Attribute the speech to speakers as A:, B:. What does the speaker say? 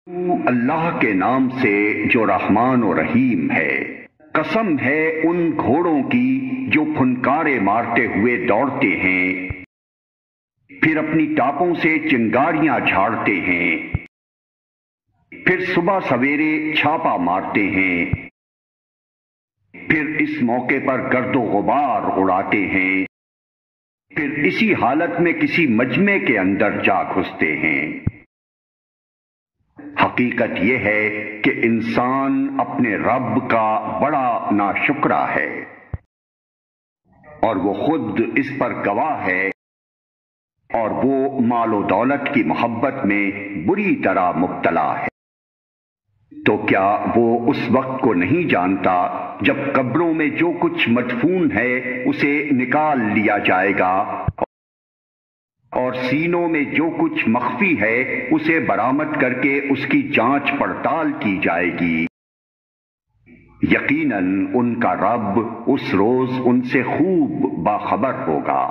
A: اللہ کے نام سے جو رحمان و رحیم ہے۔ قسم ہے ان گھوڑوں کی جو پھنکارے مارتے ہوئے دوڑتے ہیں، پھر اپنی ٹاپوں سے چنگاریاں جھاڑتے ہیں، پھر صبح سویرے چھاپا مارتے ہیں، پھر اس موقع پر گرد و غبار اڑاتے ہیں، پھر اسی حالت میں کسی مجمع کے اندر جا گھستے ہیں۔ حقیقت یہ ہے کہ انسان اپنے رب کا بڑا ناشکرا ہے، اور وہ خود اس پر گواہ ہے، اور وہ مال و دولت کی محبت میں بری طرح مبتلا ہے۔ تو کیا وہ اس وقت کو نہیں جانتا جب قبروں میں جو کچھ مدفون ہے اسے نکال لیا جائے گا، اور سینوں میں جو کچھ مخفی ہے اسے برآمد کر کے اس کی جانچ پڑتال کی جائے گی۔ یقیناً ان کا رب اس روز ان سے خوب باخبر ہوگا۔